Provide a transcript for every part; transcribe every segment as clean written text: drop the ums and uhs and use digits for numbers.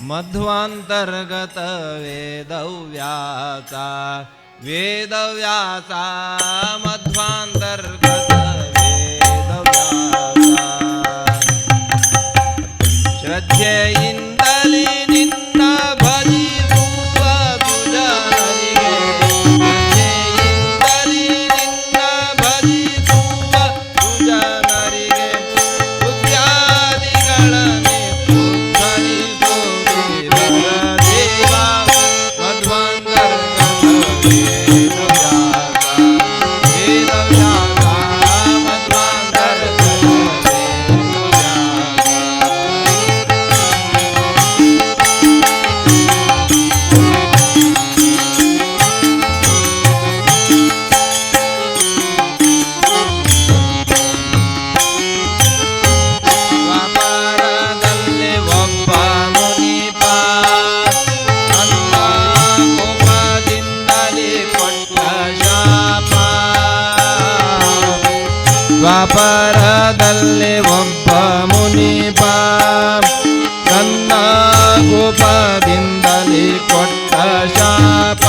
मध्वांतर्गत वेदव्यासा वेदव्यासा मध्वांतर्गत वेदव्यासा श्रद्धेಯಿಂದಲಿ ನಿನ್ನ ಭಜಿಸುವ ಸುಜನರಿಗೆ ಶ್ರದ್ಧೆಯಿಂದಲಿ ನಿನ್ನ ಭಜಿಸುವ ಸುಜನರಿಗೆ ಬುದ್ಧ್ಯಾದಿಗಳನ್ನೇ ಉದ್ಧರಿಸೋ ದೇವ ಮಧ್ವಾಂತರ್ಗತ ವೇದವ್ಯಾಸ ವೇದವ್ಯಾಸ ಮಧ್ವಾಂತರ್ಗತ ದ್ವಾಪರದಲ್ಲಿ ಒಬ್ಬ ಮುನಿಪ ತನ್ನ ಕೋಪದಿಂದಲೇ ಕೊಟ್ಟ ಶಾಪ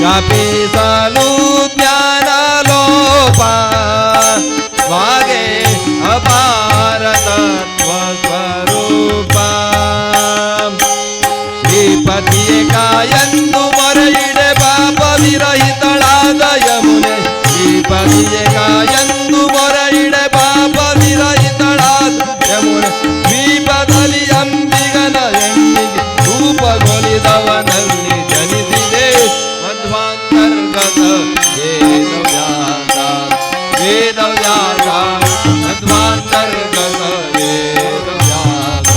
ಶಾಪಿಸಲು ಜ್ಞಾನ ಲೋಪ ವಾಗೆ ಅಪಾರ ತತ್ವ ಸ್ವರೂಪ ಶ್ರೀಪತಿಯೇ ಕಾಯಂದು ಮೊರೆಯಿಡೆ ಪಾಪ ವಿರಹಿತಳಾದ ಯಮುನೆ ಶ್ರೀಪತಿಯೇ ಕಾಯಂದು ಮೊರೆಯಿಡೆ ಪಾಪ ವಿರಹಿತಳಾದ ಯಮುನೆ ದ್ವೀಪದಲ್ಲಿ ಅಂಬಿಗನ ಹೆಣ್ಣಿಗೆ ರೂಪಗೊಳಿದವನಲ್ಲಿ ಜನಿಸಿದೆ ಮಧ್ವಾಂತರ್ಗತ ವೇದವ್ಯಾಸ ವೇದವ್ಯಾಸ ಮಧ್ವಾಂತರ್ಗತ ವೇದವ್ಯಾಸ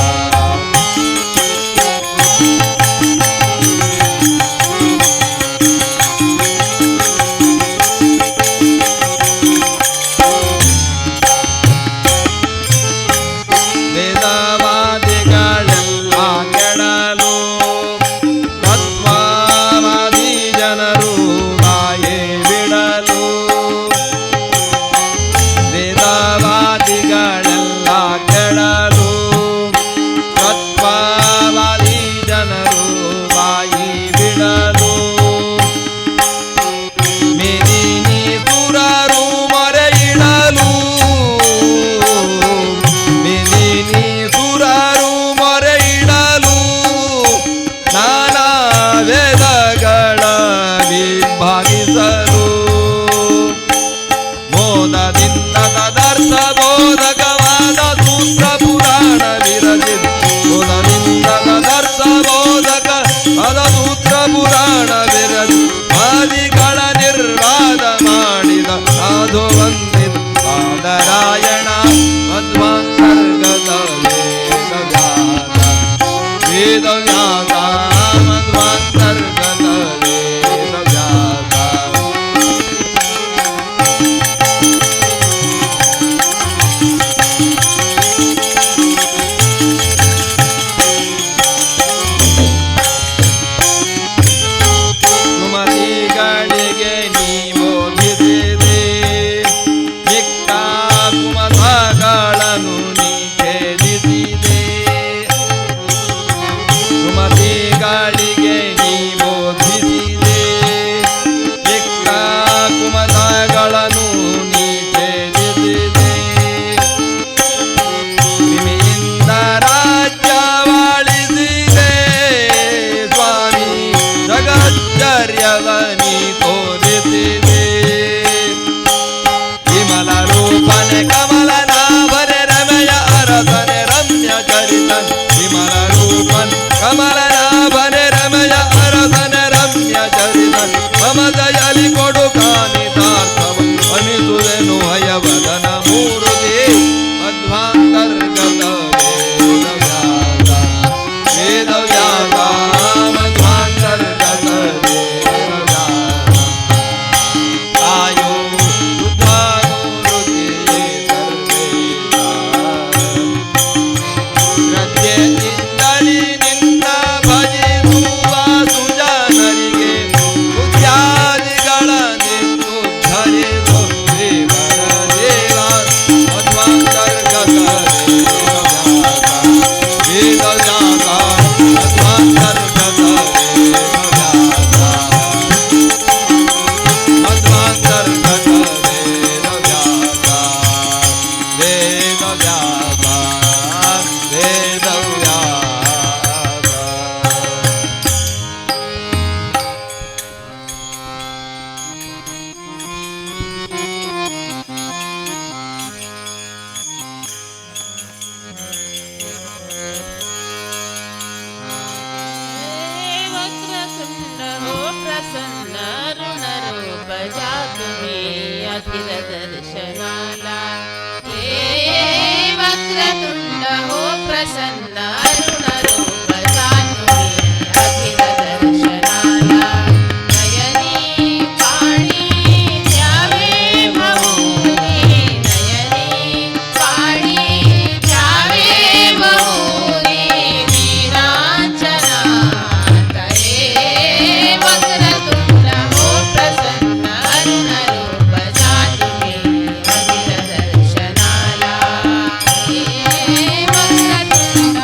ವೇದವಾದಿಗಳೆಲ್ಲ ಕೆಡಲು ತತ್ವವಾದಿ ಜನರು ಬಾಯೇ ಬಿಡಲು ವೇದವಾದಿಗಳೆಲ್ಲ ಕೆಡಲು ತತ್ವವಾದಿ ಜನರು ಬಾಯಿ ಬಿಡಲು ಮೇದಿನಿ ಸುರರು ಮೊರೆಯಿಡಲು ಮೇದಿನಿ ಸುರರು ಮೊರೆಯಿಡಲು ನಾನಾ ವೇದಗಳ ವಿಭಾಗಿಸಲು ಮೋದದಿಂದ ತದರ್ಥ ಬೋಧಕವಾದ ಸೂತ್ರ ಪುರಾಣ ವಿರಚಿತ ಮೋದದಿಂದ ತದರ್ಥ ಬೋಧಕವಾದ ಸೂತ್ರ ಪುರಾಣ ವಿರಚಿತ ಆದಿಗಳ ನಿರ್ವಾದ ಮಾಡಿದ ಸಾಧು ವಂದಿತ ಪಾದರಾಯಣ ಮಧ್ವಾಂತರ್ಗತ ವೇದವ್ಯಾಸ ವೇದವ್ಯಾಸ ಮಧ್ವಾಂತರ್ಗತ ವೇದವ್ಯಾಸ ಸುಮತಿಗಳಿಗೆ ನೀ ಬೋಧಿಸಿದೆ ಮಿಕ್ಕ ಕುಮತಗಳನ್ನು ನೀ ಛೇದಿಸಿದೆ ಸುಮತಿಗಳಿಗೆ ನೀ ಬೋಧಿಸಿದೆ ಮಿಕ್ಕ ಕುಮತಗಳನ್ನು ನೀ ಛೇದಿಸಿದೆ ಕ್ರಿಮಿಯಿಂದ ರಾಜ್ಯವಾಳಿಸಿದೆ ಸ್ವಾಮಿ ಜಗಚ್ಚರ್ಯವ ನೀ ತೋರಿಸಿದೆ ವಿಮಲ ರೂಪನೆ ಕಮಲನಾಭನೆ ರಮೆಯ ಅರಸನೆ ರಮ್ಯ ಚರಿತನ್ ವಿಮಲ ರೂಪನ್ ಕಮಲನಾಭನೆ ರಮೆಯ ಅರಸನೆ ರಮ್ಯ ಚರಿತನ್ ಮಮದಯಲಿ ಕೊಡು ಕಾನಿತಾರ್ಥವ ಅನಿಸುವೆನು ಹಯವದನ ಮೂರುತಿ ಮಧ್ವಾಂತರ್ಗತ ವೇದವ್ಯಾಸ ವೇದವ್ಯಾಸ ಮಧ್ವಾಂತರ್ಗತ ವೇದವ್ಯಾಸ ಆಯೋ ಶುದ್ಧಾನುರುತಿಯೇ ಸರ್ವೇಶ ಶ್ರದ್ಧೆಯಿಂದಲಿ ನಿನ್ನ प्रसन्न अरुण रूप जाणूनी अखिल दर्शनाला नयनी पाणी द्यावे मौनी नयनी पाणी द्यावे मौनी वीरांजना तये वक्रतुंड हो प्रसन्न अरुण रूप जाणूनी अखिल दर्शनाला हे वक्रतुंड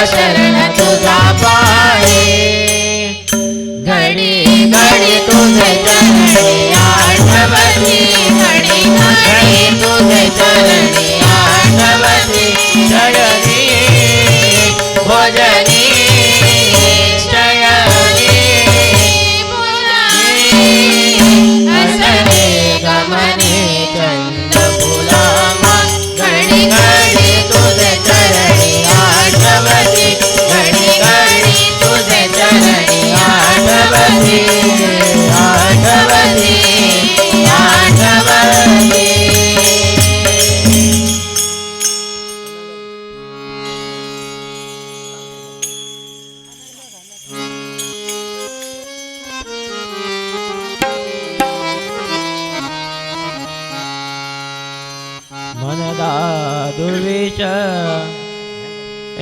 शरण तुझा पाये घडी घडी तुझे चरणी आठवती घडी घडी तुझे चरणी आठवती शयनी भोजनी शयनी भोजनी असने गमने चंद फुलामा घडी घडी तुझे चरणी आठवती घडी घडी तुझे चरणी आठवती आठवती आठवती मनदा दुर्विच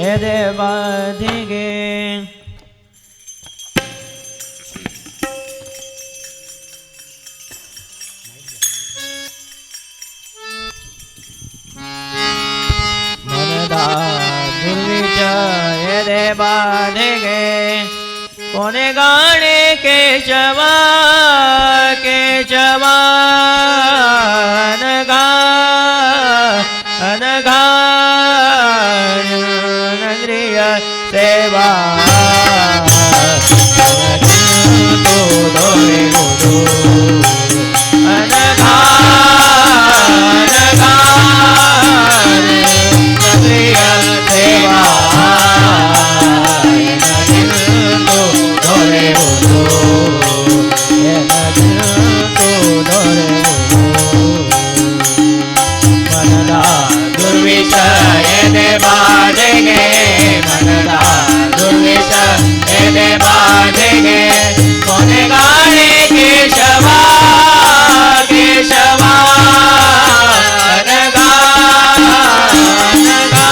ए देवाधिगे मनदा दुर्विच ए देवाधिगे कोने गाणे केशवा केशवा नंद्रिय सेवा तो दोरे गुरु नंद्रिय सेवा तो दोरे गुरु तो दोरे मनदा दुर्विष एने बाधेगे मनदा दुर्विष एने बाधेगे कोने गाने केशवा केशवा अनगा अनगा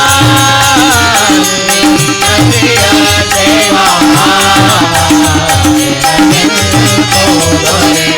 नंद्रिय सेवा तो दोरे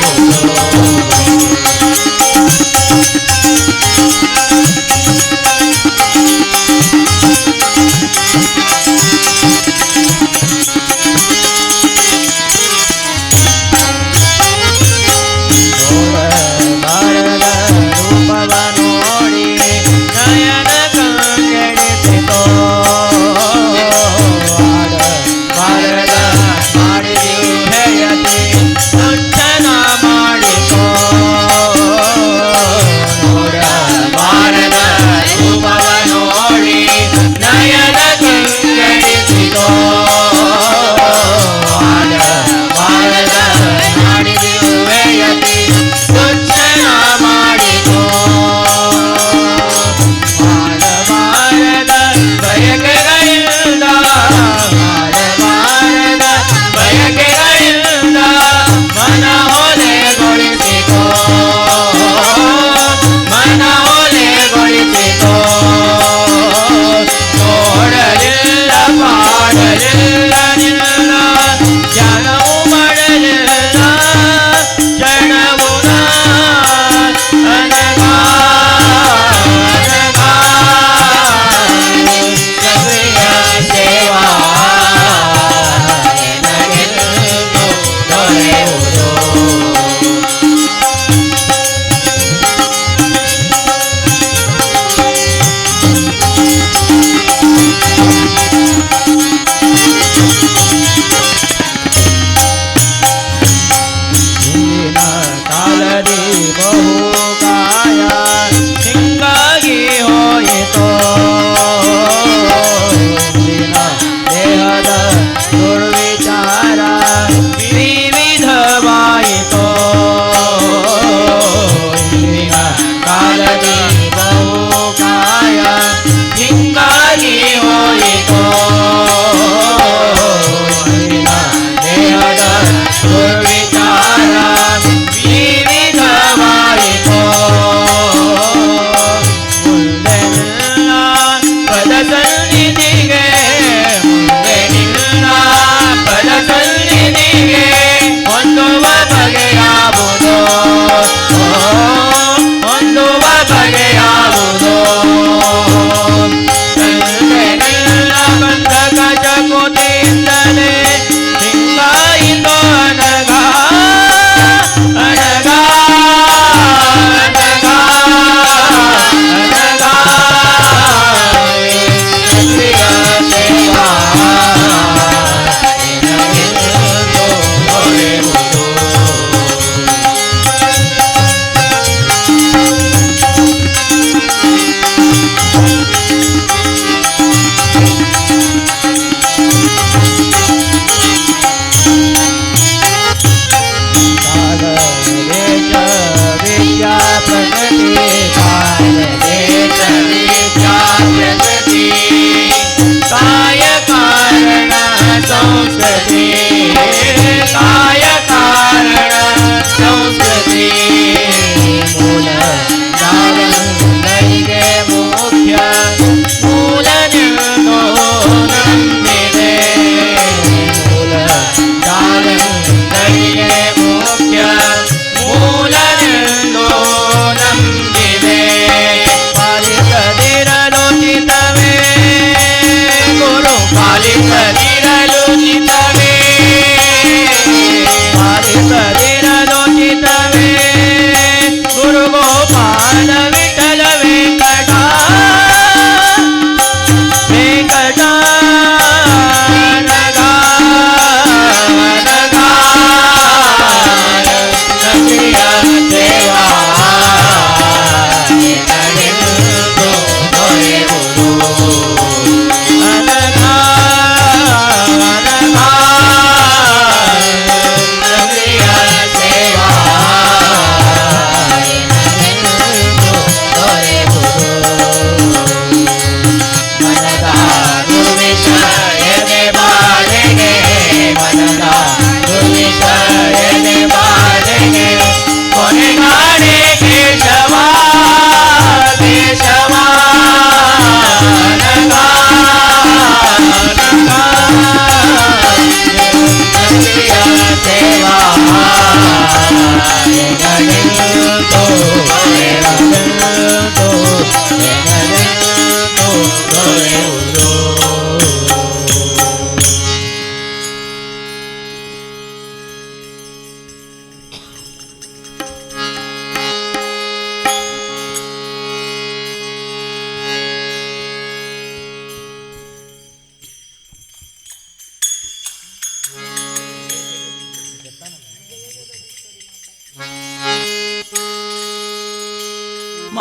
ಬಂಧಕ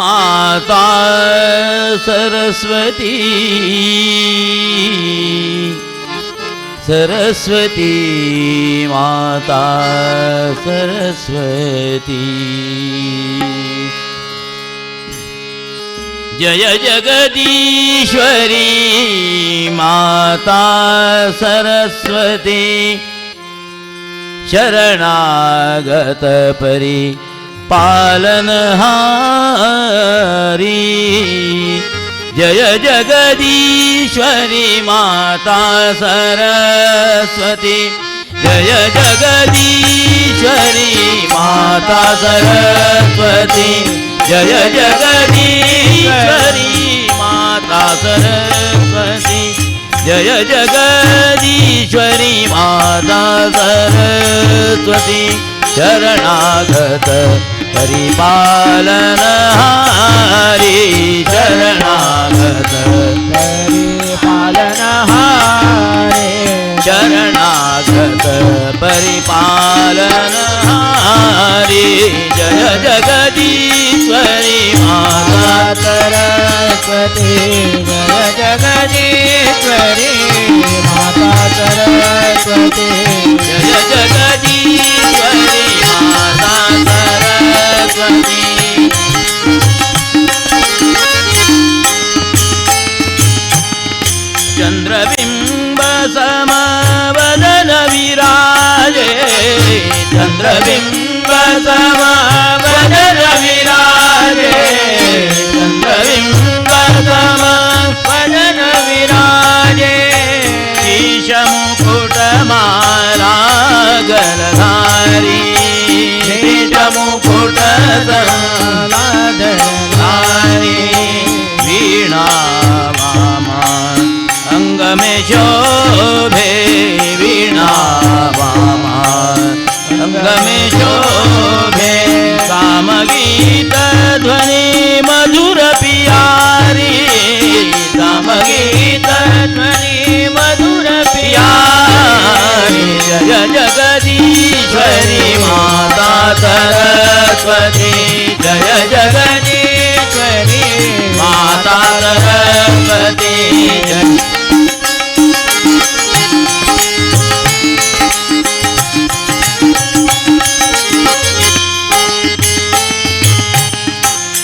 माता सरस्वती सरस्वती माता सरस्वती जय जगदीश्वरी माता सरस्वती शरणागत परी पालनहारी जय जगदीश्वरी माता सरस्वती जय जगदीश्वरी माता सरस्वती जय जगदीश्वरी माता सरस्वती जय जगदीश्वरी माता सरस्वती शरणागत परिपालनहारी शरणागत परिपालनहारे शरणागत परिपालनहारी जय जगदीश्वरी माता सरस्वती जय जगदीश्वरी माता सरस्वती जय जगदीश्वरी माता सरस्वती चंद्रबिंब समवदन विराजे चंद्रबिंब समवदन विराजे चंद्रबिंब समवदन विराजे ईश मुकुटमाला गलधारी ईश मुकुटमालाधारी वीणा वामा अंग में शोभे वीणा वामा अंग में शोभे कामगीत ध्वनि मधुर पियारी कामगीत ध्वनि मधुर पियारी जय जगदीश्वरी माता सरस्वती जय जगदीश्वरी माता सरस्वती जय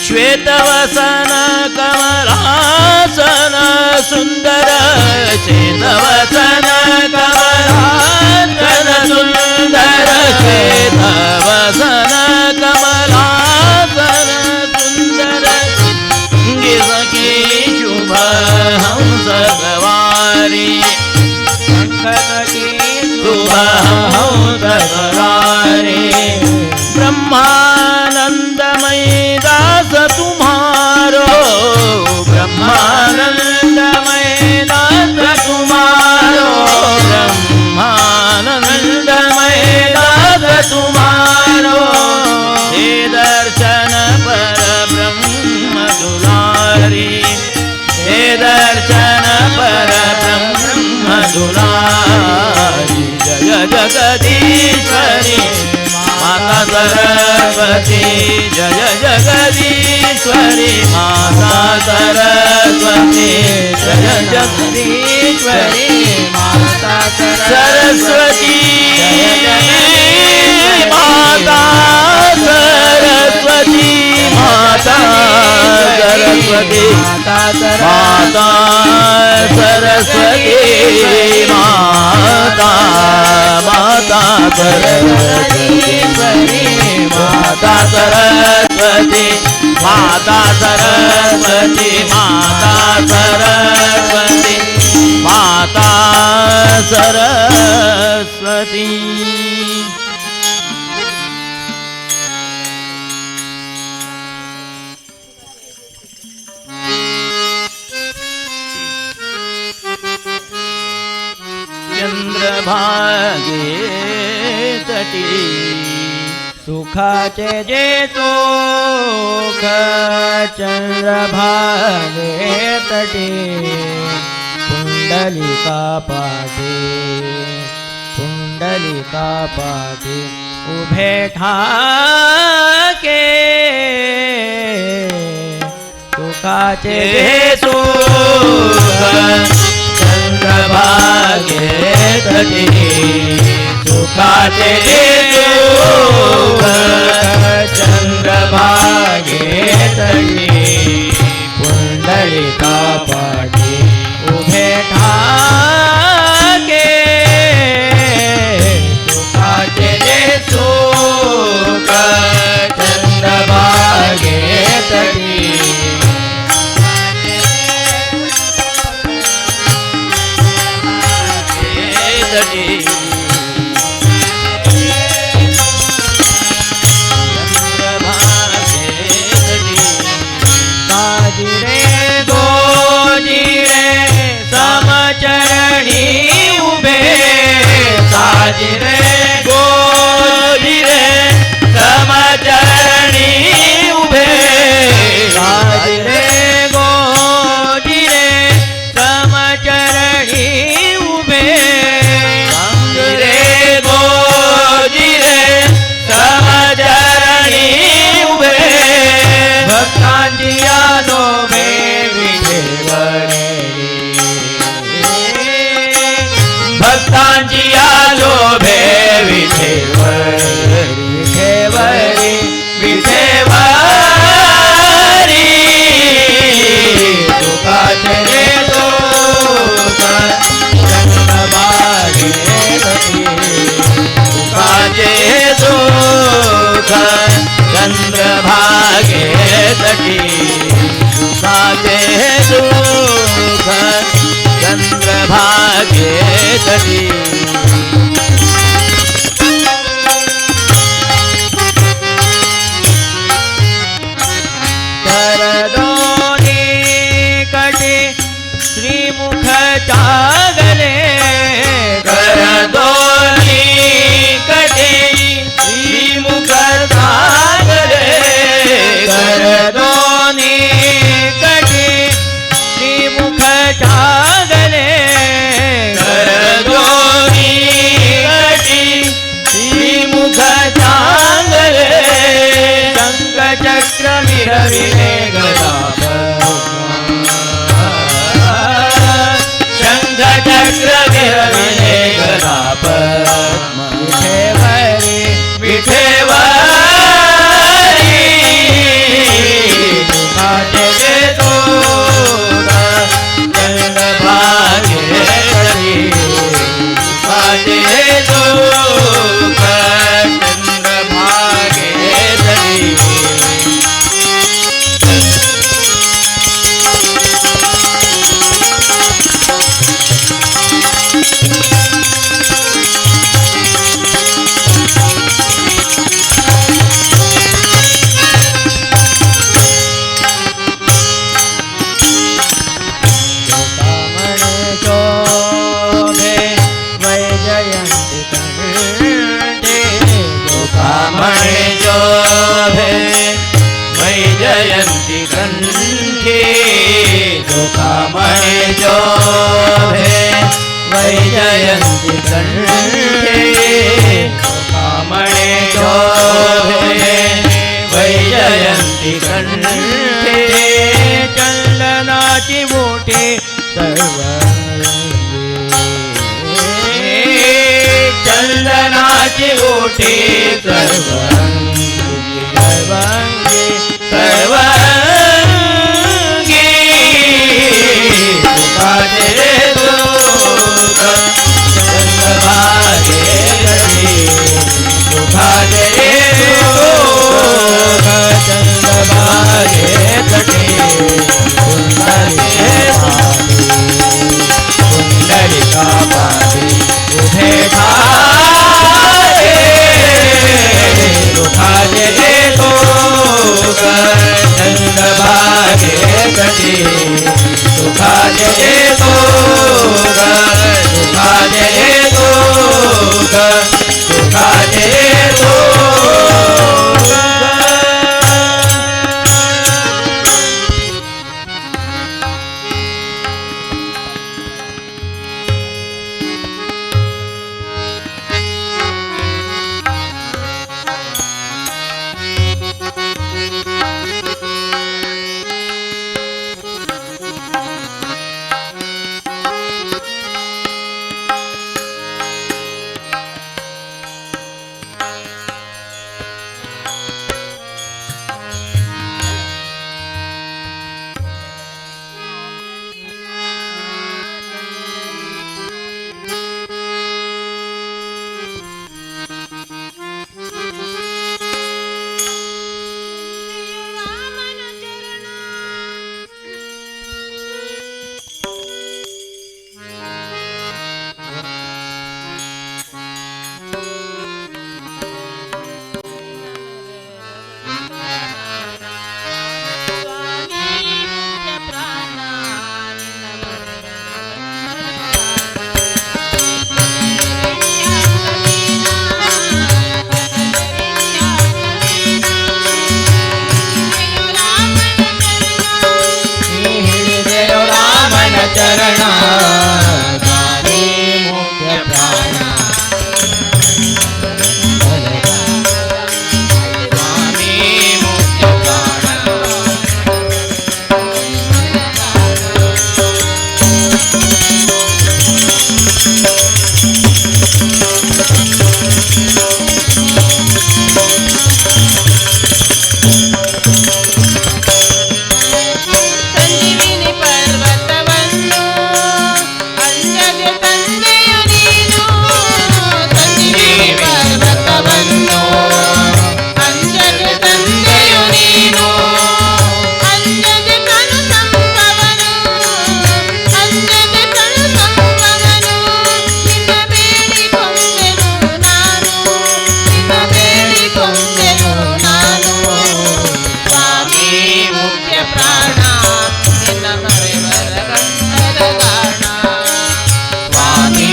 श्वेतवसन कमलासन सुंदर श्वेतवसन कमलासन सुंदर श्वेतवसन कमलासन सुंदर अंगी सखी शुभ हंस गवारी शुभ हंस गवारी ब्रह्मानंदमय दास तुम्हारो ब्रह्मानंदमय दास तुम्हारो ब्रह्मानंदमय दास तुम्हारो हे दर्शन पर ब्रह्म दुलारी हे दर्शन पर ब्रह्म दुलारी जय जगदीश्वरी माता सरस्वती जय जगदीश्वरी माता सरस्वती जय जगदीश्वरी माता सरस्वती माता सरस्वती माता सरस्वती माता माता सरस्वती माता माता सरस्वती माता सरस्वती माता सरस्वती माता सरस्वती माता सरस्वती चंद्रभागे तटी सुखाचे जे सुख चंद्रभागे तटी पुंडलिका पाठी उभे ठाके सुखाचे सुख चंद्रभागे तटी सुखाचे सुख चंद्रभागे तटी पुंडलिका पाठी उभे ठाके सुखाचे सुख चंद्रभागे तटी तटी साजिरे गोजिरे समचरणी उभे साजिरे गोजिरे समचरणी उभे साजिरे गोजिरे समचरणी उभे रे गोजिरे समचरणी उभे भक्तांची आलोभे विठेवरी भक्तांची आलोभे विठेवरी विठेवरी विठेवरी सुखाचे सुख चंद्रभागे तटी सुखाचे सुख चंद्रभागे तटी सुखाचे सुख चंद्रभागे तटी तर दोन्ही कटी श्रीमुख चागले कर दोन्ही कटी श्रीमुख सागरे कर दोन्ही कटी श्रीमुख चागले कर दोन्ही कटी श्रीमुख चांगले शंख चक्र मिरविले गदा शंख चक्र विरविले गदा पद्म विठेवरी विठेवरी सुखाचे सुख चंद्रभागे तटी सुखाचे सुख चंद्रभागे तटी जयंती कंठी दुखामणे शोभे वैजयंती कंठी दुखामणे शोभे वैजयंती कंठी चंदनाची मोठी चंदनाची ओठी सर्वांगी सर्वांगी सुखाचे सुख चंद्रभागे तटी सुखाचे सुख चंद्रभागे तटी पुंडलिका पाठी उभे ठाके सुखाचे सुख ಸಂಜೀವಿನಿ ಪರ್ವತವನ್ನು ಅಂಜದೆ ತಂದೆಯು ನೀನು ಸಂಜೀವಿನಿ ಪರ್ವತವನ್ನು ಅಂಜದೆ ತಂದೆಯು ನೀನು ಅಂಜದೆ ಕಣು ಸಂಭವನು ಅಂಜದೆ ಕಣು ಸಂಭವನು ನಿನ್ನ ಬೇಡಿಕೊಂಡೆನು ನಾನು ನಿನ್ನ ಬೇಡಿಕೊಂಡೆನು ನಾನು ಸ್ವಾಮಿ ಮುಖ್ಯ ಪ್ರಾಣ ನಿನ್ನ ಮರೆವರ ಗಂಟಲ ಗಾಣ ಸ್ವಾಮಿ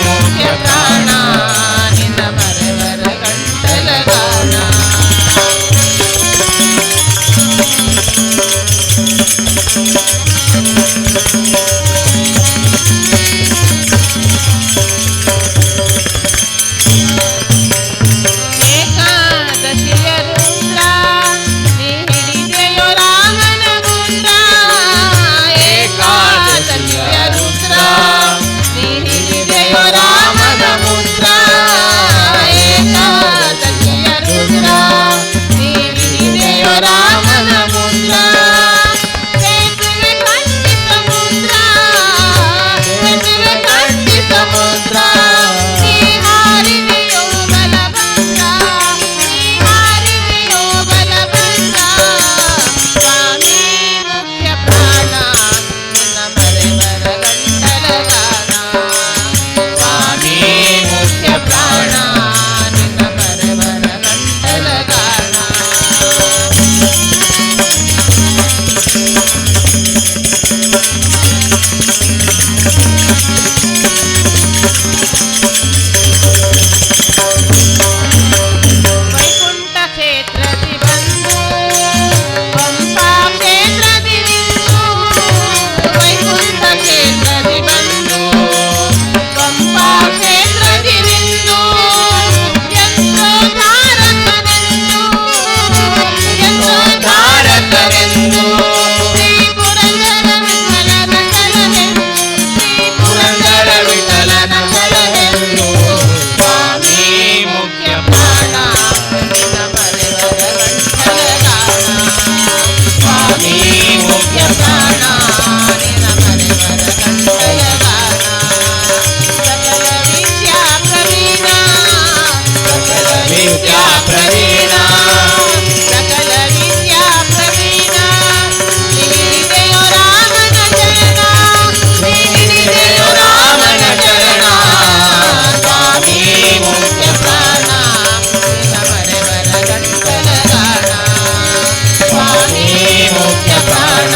ಮುಖ್ಯ ಪ್ರಾಣ ನಿನ್ನ ಮರೆವರ ಗಂಟಲ ಗಾಣ ಏಕಾದಶಿಯ ರುದ್ರ ನೀ ಹಿಡಿದೆಯೋ ರಾಮನ ಮುದ್ರ ಏಕಾದಶಿಯ ರುದ್ರ ನೀ ಹಿಡಿದೆಯೋ ರಾಮನ ಮುದ್ರ ಏಕಾದಶಿಯ ರುದ್ರ ನೀ ಹಿಡಿದೆಯೋ ರಾಮನ ಮುದ್ರ ಸೇತುವೆ ಕಂಡಿ ಸಮುದ್ರ ಸೇತುವೆ ಕಂಡಿ ಸಮುದ್ರ ನೀ ಹಾರಿದೆಯೋ ಬಲಭದ್ರ ನೀ ಹಾರಿದೆಯೋ ಬಲಭದ್ರ ಸ್ವಾಮಿ ಮುಖ್ಯ ಪ್ರಾಣ ನಿನ್ನ ಮರೆವರ ಗಂಟಲ ಗಾನ ಸ್ವಾಮಿ ಮುಖ್ಯ ಪ್ರಾಣ ನಿನ್ನ ಮರೆವರ ಗಂಟಲ ಗಾನ ವೈಕುಂಠ ಕ್ಷೇತ್ರದಿ ಬಂದು ಪಂಪಾ ಕ್ಷೇತ್ರದಿ ನಿಂತು ವೈಕುಂಠ ಕ್ಷೇತ್ರದಿ ಬಂದು ಪಂಪಾ ಕ್ಷೇತ್ರದಿ ನಿಂತು ಎಂದೋ ತಾರಕನೆಂದು ಎಂದೋ ತಾರಕನೆಂದು ಶ್ರೀ ಪುರಂದರ ವಿಠಲನ ಕಲಹೆಂದು ಶ್ರೀ ಪುರಂದರ ವಿಠಲನ ಕಲಹೆಂದು ಸ್ವಾಮಿ ಮುಖ್ಯ ಪ್ರಾಣ ನಿನ್ನ ಮರೆವರ ಗಂಟಲ ಗಾನ ಸ್ವಾಮಿ ಮುಖ್ಯ ಪ್ರಾಣ ನಿನ್ನ ಮರೆವರ ಗಂಟಲ ಗಾನ ಸಕಲ ವಿದ್ಯಾ ಪ್ರವೀಣ ಸಕಲ ವಿದ್ಯಾ ಪ್ರವೀಣ ಸಕಲ ವಿದ್ಯಾ ಪ್ರವೀಣ ನೀ ಹಿಡಿದೆಯೋ ರಾಮನ ಚರಣ ನೀ ಹಿಡಿದೆಯೋ ರಾಮನ ಚರಣ ಸ್ವಾಮಿ ಮುಖ್ಯ ಪ್ರಾಣ ನಿನ್ನ ಮರೆವರ ಗಂಟಲ ಗಾನ ಸ್ವಾಮಿ ಮುಖ್ಯ ಪ್ರಾಣ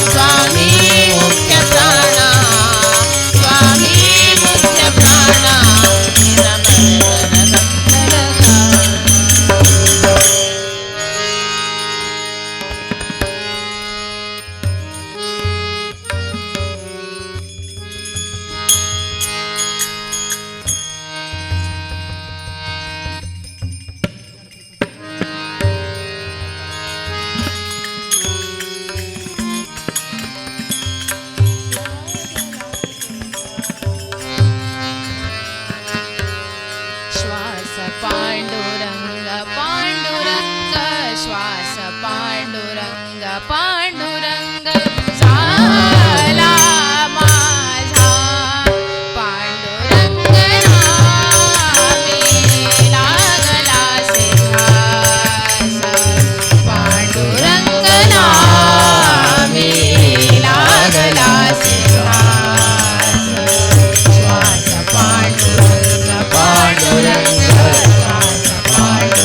ಸ್ವಾಮಿ ಮುಖ್ಯ ಪ್ರಾಣ ಸ್ವಾಮಿ ಮುಖ್ಯ ಪ್ರಾಣ ನಿನ್ನ ಮರೆವರ ಗಂಟಲ ಗಾನ श्वास पांडुरंग पांडुरंग श्वास पांडुरंग पांडुरंग झाला माझा पांडुरंग नामी लागला सिंहास पांडुरंग नामी लागला सिंहास श्वास पांडुरंग पांडुरंग श्वास पांडुरंग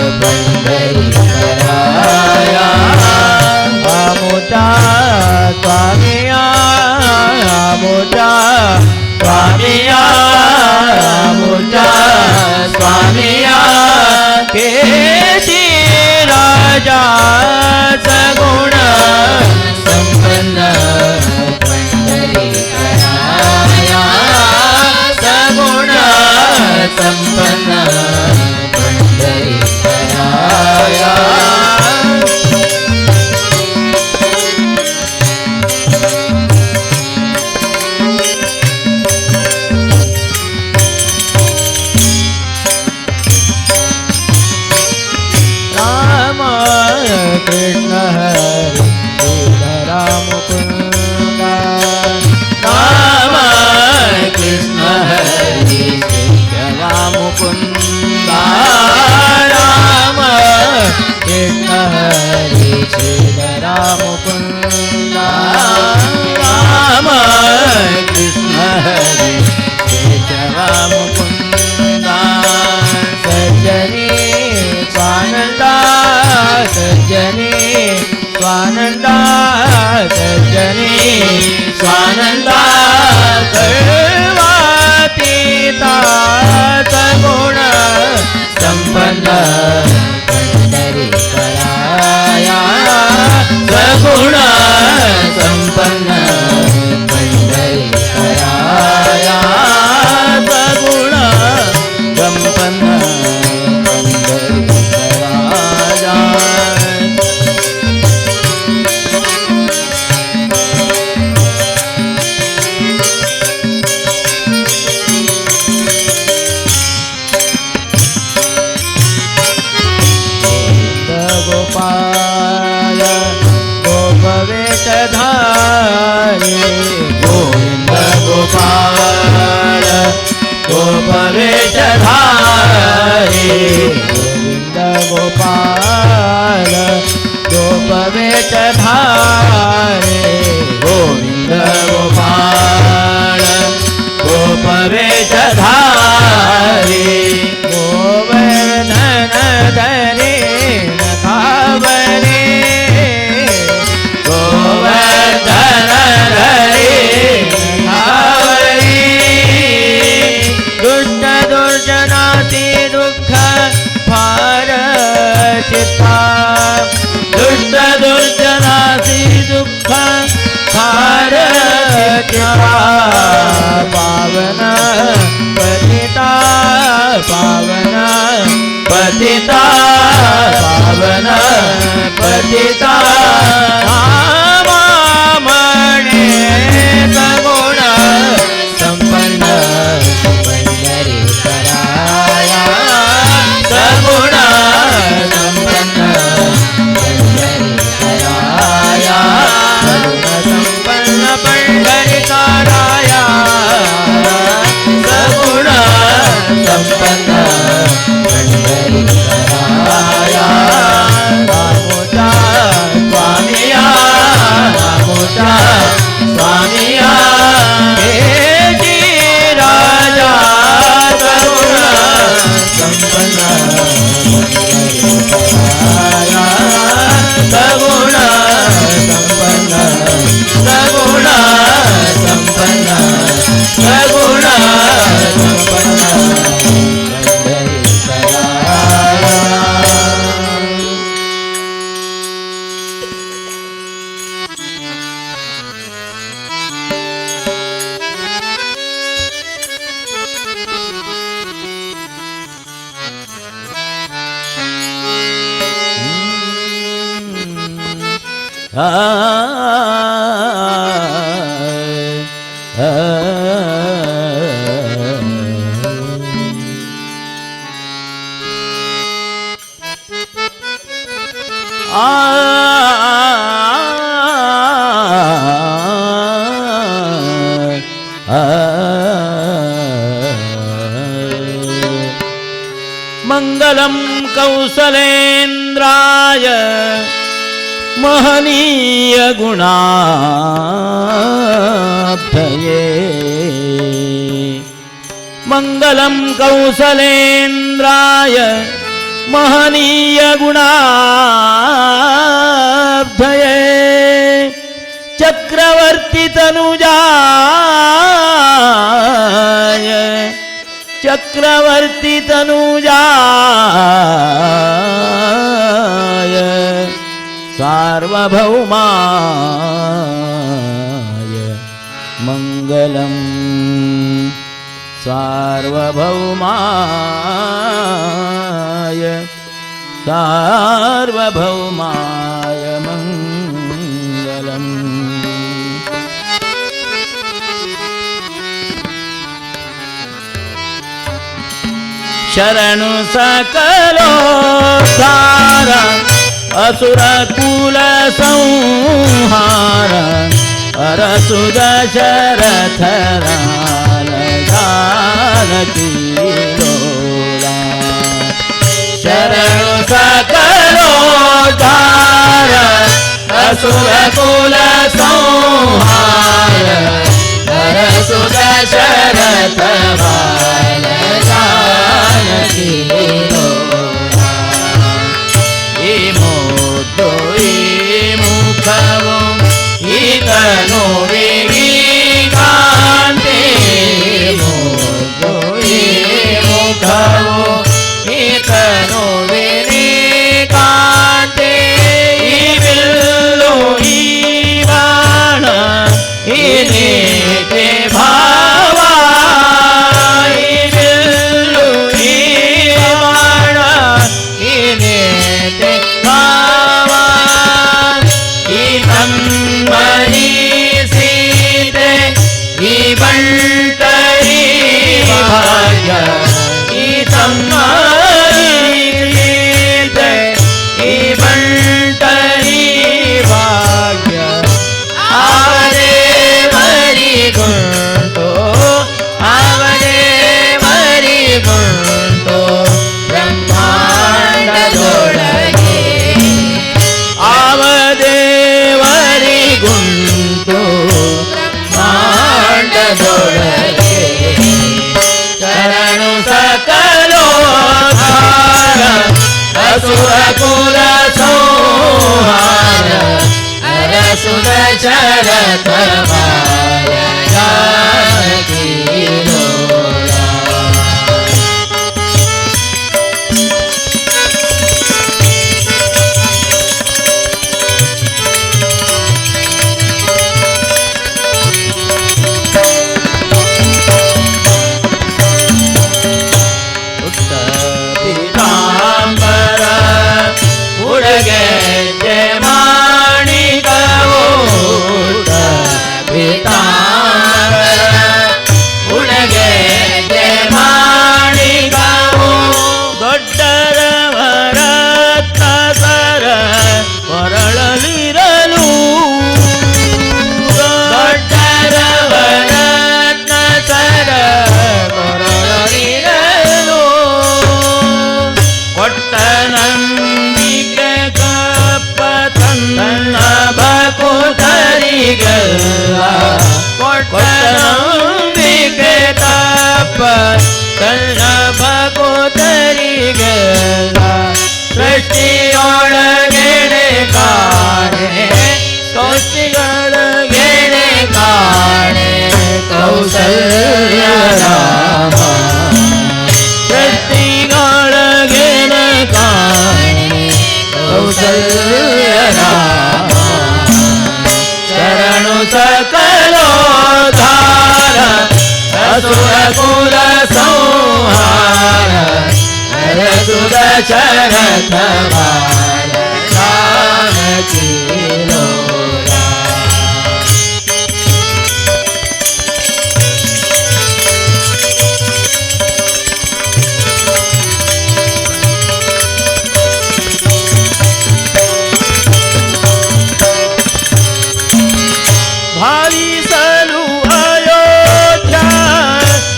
केची राजा सगुण संपन्न पंढरीकराया सगुण संपन्न पंढरीकराया कृष्ण हरे राम मुकुंद राम कृष्ण हरे राम मुकुंद राम कृष्ण हरे राम मुकुंद राम कृष्ण हरे राम मुकुंद सज्जनी स्वानंदा सज्जनी स्वानंदा सज्जनी स्वानंदा सर्वातीता सगुण संपन्न पंढरीकराया सगुण संपन्न पंढरीकराया सगुण संपन्न पंढरीकराया गोपाल गोपवेशधारी गोविंद गोपाल गोपवेशधारी गोविंद गोपाल गोपवेशधारी गोविंद गोपाल गोपवेशधारी गोवर्धन धरे नखावरे गोवर्धन धरे नखावरे दुष्ट दुर्जनाति दुःख फार चित्ता दुष्ट दुर्जनाति दुःख फार चित्ता पावन पतिता पावन पतिता पावन पतिता रामामणे सगुण संपन्न पंढरीकराया सगुण संपन्न पंढरीकराया सगुण संपन्न पंढरीकराया सगुण संपन्न पंढरीकराया रामोचा स्वामिया रामोचा स्वामिया केची राजा सगुण संपन्न पंढरीकराया सगुण संपन्न सगुण संपन्न सगुण संपन्न मंगलम कौसलेन्द्राय महनीय गुणाब्धये मंगलम कौसलेन्द्राय महनीय गुणाब्धये चक्रवर्ती तनुजाय चक्रवर्ती तनुजाय सार्वभौमाय मंगलम सार्वभौमाय सार्वभौमाय मंगलम शरणु सकलोद्धार असुर कुल संहार अरसुद शरथ जानकी लोला शरणु सकलोद्धार असुर कुल संहार अरसुद शरथ जानकी लोला इमोतो इमुखवो इतनो विकान्ते इमोतो इमुखवो इतनो विकान्ते इबिल्लो इवाण इनेते भावा इबिल्लो इवाण इनेते भावा इतन्मरी सीते इबंटरी भाग्य इतन्मरी सीते इबंटरी भाग्य आवरे मरी गुंटो आवरे मरी गुंटो ब्रह्मांड जोड़गे आवदेवरी गुंटो ब्रह्मांड जोड़गे शरणु सकलोद्धार असुर कुल संहार अरसुद शरथ जानकी लोला पीतांबर उड़गे जय माणिकवो पीतांबर उड़गे जय माणिकवो ದೊಡ್ಡರವರತ್ನ ಸರ ಹೊರಳಲಿರಲು ದೊಡ್ಡರವರತ್ನ ಸರ ಹೊರಳಲಿರಲು ಕೊಟ್ಟ ನಂಬಿಕೆ ಕಪ್ಪ ತನ್ನ ಭಕುತರಿಗೆಲ್ಲ ಕೊಟ್ಟ ನಂಬಿಕೆ ಕಪ್ಪ ತನ್ನ ಭಕುತರಿಗೆಲ್ಲ ಸೃಷ್ಟಿಯೊಳಗೆಡೆ ಕಾಣೆ ಸೃಷ್ಟಿಯೊಳಗೆಡೆ ಕಾಣೆ ಕೌಸಲ್ಯ ರಾಮ ಸೃಷ್ಟಿಯೊಳಗೆಡೆ ಕಾಣೆ ಕೌಸಲ್ಯ ರಾಮ ಶರಣು सकलोद्धार असुर कुल संहार अरसुद शरथ जानकी लोला ಭಾವಿಸಲು ಅಯೋಧ್ಯ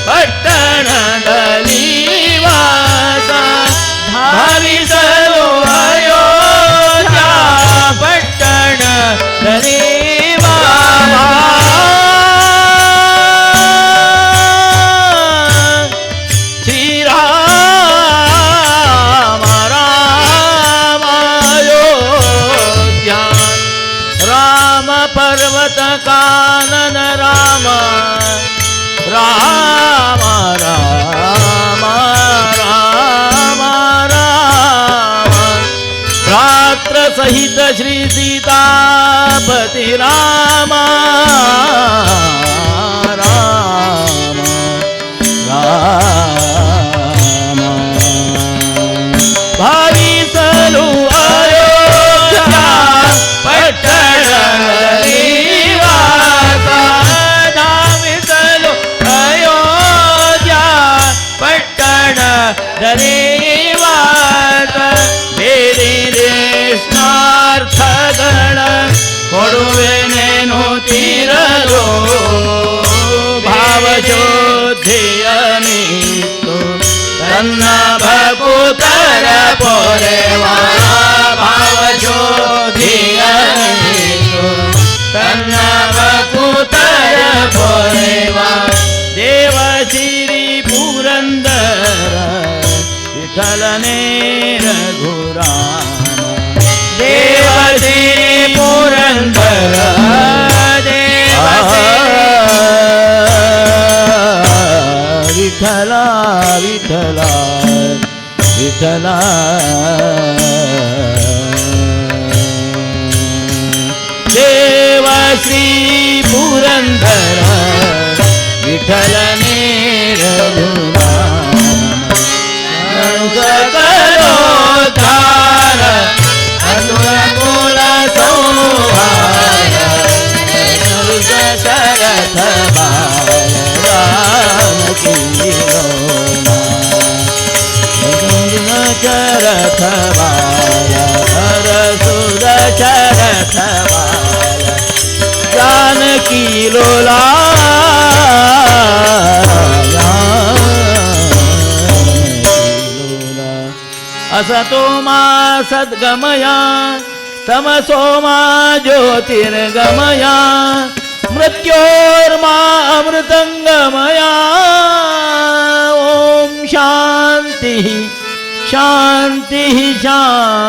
ಪಟ್ಟಣದಲ್ಲಿ ವಾಸ ಭಾವಿಸಲು ಅಯೋಧ್ಯ ಪಟ್ಟಣದಲ್ಲಿ ಶ್ರೀರಾಮ ರಾಮ ಅಯೋಧ್ಯ ರಾಮ पर्वत कानन राम राम राम मात्र सहित श्री सीतापती रामा राम राम भाविसलु अयोध्या पट्टण निवासा धाविसलु अयोध्या पट्टण निवास ಸ್ನಾರ್ಥ ಗಣ ಕೊಡುವೆನೇನು ತೀರಲು ಭಾವಶೋಧಿಯ ನೀತು ತನ್ನ ಭಕುತರ ಪೊರೆವ ಭಾವಶೋಧಿಯ ನೀತು ತನ್ನ ಭಕುತರ ಪೊರೆವ ದೇವ ಶ್ರೀ ಪುರಂದರ ವಿಠಲನೇ ರಘುರಾಮ ದೇವ ಶ್ರೀ ಪುರಂದರ ದೇವ ವಿಠಲ ವಿಠಲ ವಿಠಲ ದೇವ ಶ್ರೀ ಪುರಂದರ ವಿಠಲನೇ ರಘುರಾಮ ಅನುಕೂಲ ಸೌಹಾರ ಶರಥ ಬಾಲ ರಾಮ ಶರಥ ಬಾಲ ಹರಸುರ ಶರಥ ಬಾಲ जानकी लोला असतो मा सद्गमया तमसो मा ज्योतिर्गमया मृत्योर्मा अमृतंगमया ओम शांति शांति शांति।